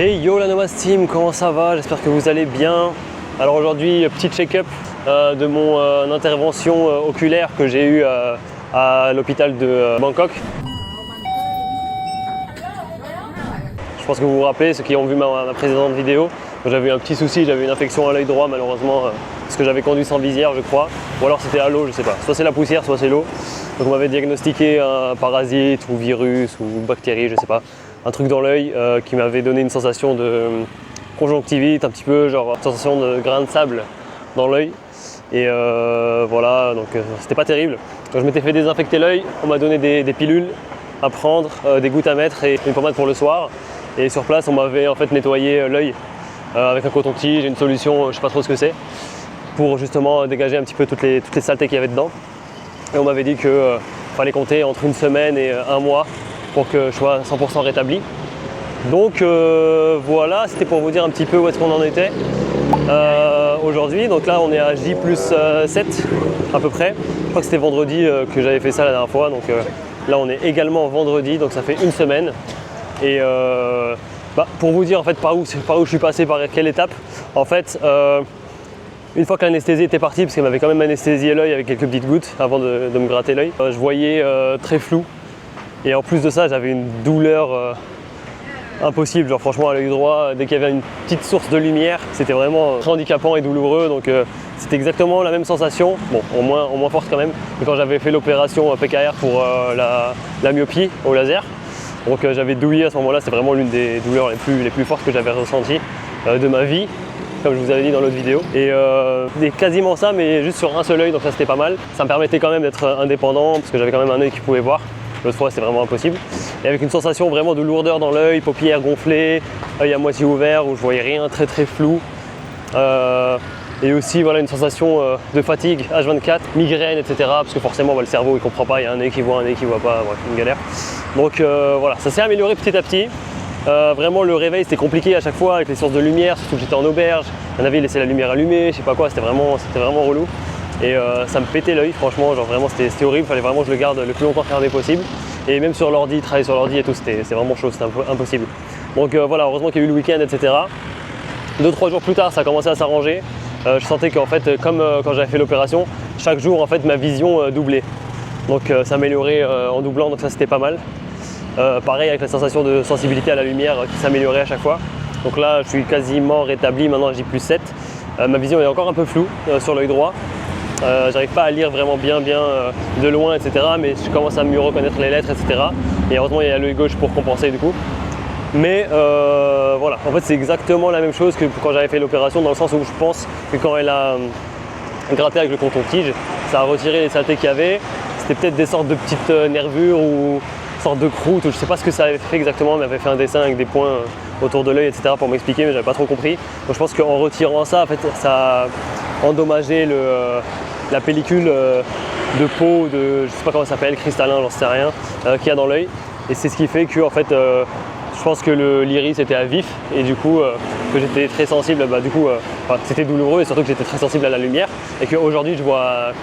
Hey yo la Nomad Team, comment ça va? J'espère que vous allez bien. Alors aujourd'hui, petit check-up de mon intervention oculaire que j'ai eue à l'hôpital de Bangkok. Je pense que vous vous rappelez, ceux qui ont vu ma précédente vidéo, j'avais eu un petit souci, j'avais une infection à l'œil droit malheureusement parce que j'avais conduit sans visière je crois, ou alors c'était à l'eau, je sais pas, soit c'est la poussière, soit c'est l'eau. Donc on m'avait diagnostiqué un parasite ou virus ou bactérie, je sais pas, un truc dans l'œil qui m'avait donné une sensation de conjonctivite, un petit peu genre sensation de grain de sable dans l'œil. Et voilà, donc c'était pas terrible. Quand je m'étais fait désinfecter l'œil, on m'a donné des pilules à prendre, des gouttes à mettre et une pommade pour le soir. Et sur place, on m'avait en fait nettoyé l'œil avec un coton-tige et une solution, je sais pas trop ce que c'est, pour justement dégager un petit peu toutes les saletés qu'il y avait dedans. Et on m'avait dit qu'il fallait compter entre une semaine et un mois pour que je sois 100% rétabli. Donc voilà, c'était pour vous dire un petit peu où est-ce qu'on en était aujourd'hui. Donc là on est à J+7 à peu près. Je crois que c'était vendredi que j'avais fait ça la dernière fois. Donc là on est également vendredi, donc ça fait une semaine. Et pour vous dire en fait par où je suis passé, par quelle étape, en fait une fois que l'anesthésie était partie, parce qu'elle m'avait quand même anesthésié l'œil avec quelques petites gouttes avant de me gratter l'œil, je voyais très flou. Et en plus de ça, j'avais une douleur impossible, genre franchement à l'œil droit, dès qu'il y avait une petite source de lumière, c'était vraiment très handicapant et douloureux. Donc c'était exactement la même sensation, bon au moins forte quand même, que quand j'avais fait l'opération PKR pour la myopie au laser. Donc j'avais douillé à ce moment-là, c'est vraiment l'une des douleurs les plus fortes que j'avais ressenties de ma vie, comme je vous avais dit dans l'autre vidéo. Et quasiment ça, mais juste sur un seul œil, donc ça c'était pas mal. Ça me permettait quand même d'être indépendant, parce que j'avais quand même un œil qui pouvait voir. L'autre fois c'est vraiment impossible. Et avec une sensation vraiment de lourdeur dans l'œil, paupières gonflées, œil à moitié ouvert où je voyais rien, très très flou. Et aussi voilà, une sensation de fatigue H24, migraine, etc. Parce que forcément le cerveau il comprend pas, il y a un œil qui voit, un œil qui voit pas, bref, une galère. Donc voilà, ça s'est amélioré petit à petit. Vraiment le réveil c'était compliqué à chaque fois avec les sources de lumière, surtout que j'étais en auberge. Un avis laissait la lumière allumée, je sais pas quoi, c'était vraiment relou. Et ça me pétait l'œil, franchement, genre vraiment c'était horrible, fallait vraiment que je le garde le plus longtemps fermé possible. Et même sur l'ordi, travailler sur l'ordi et tout, c'est vraiment chaud, c'était impossible. Donc voilà, heureusement qu'il y a eu le week-end, etc. 2-3 jours plus tard, ça a commencé à s'arranger. Je sentais qu'en fait, comme quand j'avais fait l'opération, chaque jour en fait ma vision doublait. Donc ça s'améliorait en doublant, donc ça c'était pas mal. Pareil avec la sensation de sensibilité à la lumière qui s'améliorait à chaque fois. Donc là je suis quasiment rétabli, maintenant j'ai +7. Ma vision est encore un peu floue sur l'œil droit. J'arrive pas à lire vraiment bien de loin, etc. Mais je commence à mieux reconnaître les lettres, etc. Et heureusement il y a l'œil gauche pour compenser du coup. Mais voilà, en fait c'est exactement la même chose que quand j'avais fait l'opération, dans le sens où je pense que quand elle a gratté avec le coton-tige, ça a retiré les saletés qu'il y avait. C'était peut-être des sortes de petites nervures ou sortes de croûtes, ou je sais pas ce que ça avait fait exactement, mais elle avait fait un dessin avec des points autour de l'œil, etc. pour m'expliquer, mais j'avais pas trop compris. Donc je pense qu'en retirant ça, en fait, ça a endommagé la pellicule de peau, je sais pas comment ça s'appelle, cristallin, j'en sais rien, qu'il y a dans l'œil. Et c'est ce qui fait que en fait, je pense que l'iris était à vif et du coup que j'étais très sensible, c'était douloureux et surtout que j'étais très sensible à la lumière et qu'aujourd'hui je vois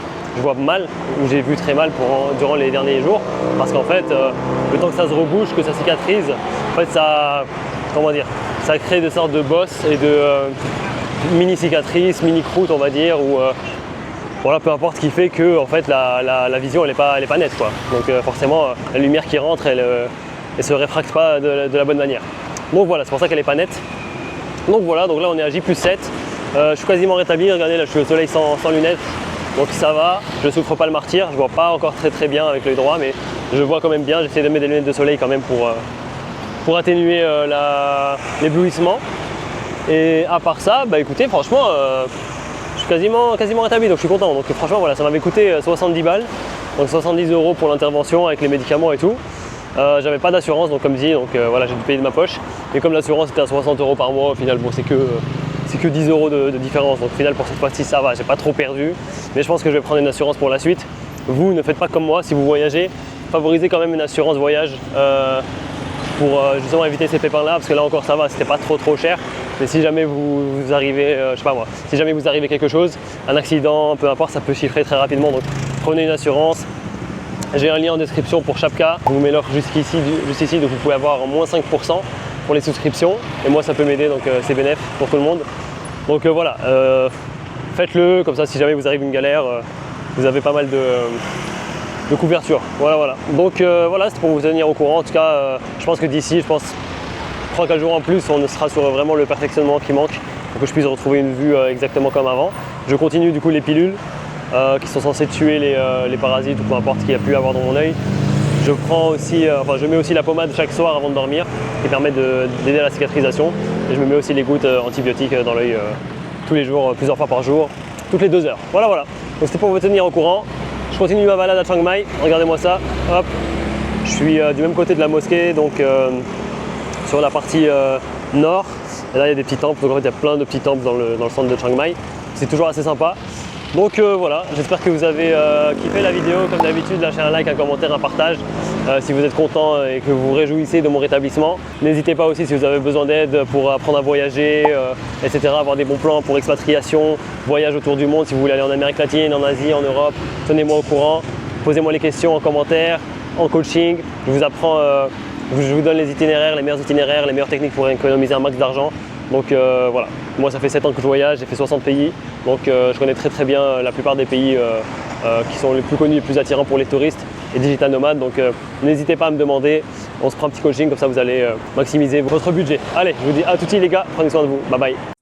mal, ou j'ai vu très mal durant les derniers jours, parce qu'en fait le temps que ça se rebouche, que ça cicatrise, en fait ça crée des sortes de bosses et de mini cicatrices, mini croûtes on va dire, ou voilà, peu importe, ce qui fait que en fait la vision elle est pas nette quoi. Donc forcément la lumière qui rentre elle se réfracte pas de la bonne manière. Donc voilà, c'est pour ça qu'elle est pas nette. Donc voilà, donc là on est à J+7. Je suis quasiment rétabli, regardez là je suis au soleil sans lunettes. Donc ça va, je ne souffre pas le martyre, je vois pas encore très bien avec l'œil droit, mais je vois quand même bien, j'essaie de mettre des lunettes de soleil quand même pour atténuer l'éblouissement. Et à part ça, bah écoutez, franchement, je suis quasiment rétabli, donc je suis content. Donc franchement voilà, ça m'avait coûté 70 balles, donc 70 € pour l'intervention avec les médicaments et tout. J'avais pas d'assurance, donc comme dit, voilà, j'ai dû payer de ma poche. Et comme l'assurance était à 60 € par mois, au final, bon, c'est que 10 € de différence. Donc au final, pour cette fois-ci, ça va, j'ai pas trop perdu. Mais je pense que je vais prendre une assurance pour la suite. Vous, ne faites pas comme moi, si vous voyagez, favorisez quand même une assurance voyage pour justement éviter ces pépins-là, parce que là encore ça va, c'était pas trop cher. Mais si jamais vous arrivez, je sais pas moi, si jamais vous arrivez quelque chose, un accident, peu importe, ça peut chiffrer très rapidement. Donc prenez une assurance. J'ai un lien en description pour chaque cas, je vous mets l'offre juste ici, donc vous pouvez avoir moins 5%. pour les souscriptions. Et moi, ça peut m'aider, donc c'est bénéf pour tout le monde. Donc voilà, faites-le, comme ça si jamais vous arrive une galère, vous avez pas mal de couverture. Voilà. Donc voilà, c'est pour vous tenir au courant. En tout cas, je pense que d'ici, 3-4 jours en plus, on sera sur vraiment le perfectionnement qui manque pour que je puisse retrouver une vue exactement comme avant. Je continue du coup les pilules qui sont censées tuer les parasites ou peu importe ce qu'il y a pu avoir dans mon œil. Je prends aussi, je mets aussi la pommade chaque soir avant de dormir qui permet d'aider à la cicatrisation. Et je me mets aussi les gouttes antibiotiques dans l'œil tous les jours, plusieurs fois par jour, toutes les 2 heures. Voilà. Donc c'était pour vous tenir au courant. Je continue ma balade à Chiang Mai. Regardez-moi ça. Hop. Je suis du même côté de la mosquée, donc sur la partie nord. Et là il y a des petits temples. Donc en fait il y a plein de petits temples dans le centre de Chiang Mai. C'est toujours assez sympa. Donc voilà, j'espère que vous avez kiffé la vidéo. Comme d'habitude, lâchez un like, un commentaire, un partage si vous êtes content et que vous vous réjouissez de mon rétablissement. N'hésitez pas aussi si vous avez besoin d'aide pour apprendre à voyager, etc. Avoir des bons plans pour expatriation, voyage autour du monde. Si vous voulez aller en Amérique latine, en Asie, en Europe, tenez-moi au courant. Posez-moi les questions en commentaire, en coaching. Je vous apprends, je vous donne les itinéraires, les meilleures techniques pour économiser un max d'argent. Donc voilà, moi ça fait 7 ans que je voyage, j'ai fait 60 pays, donc je connais très bien la plupart des pays qui sont les plus connus, les plus attirants pour les touristes et digital nomades. Donc n'hésitez pas à me demander, on se prend un petit coaching, comme ça vous allez maximiser votre budget. Allez, je vous dis à tout de suite les gars, prenez soin de vous, bye bye.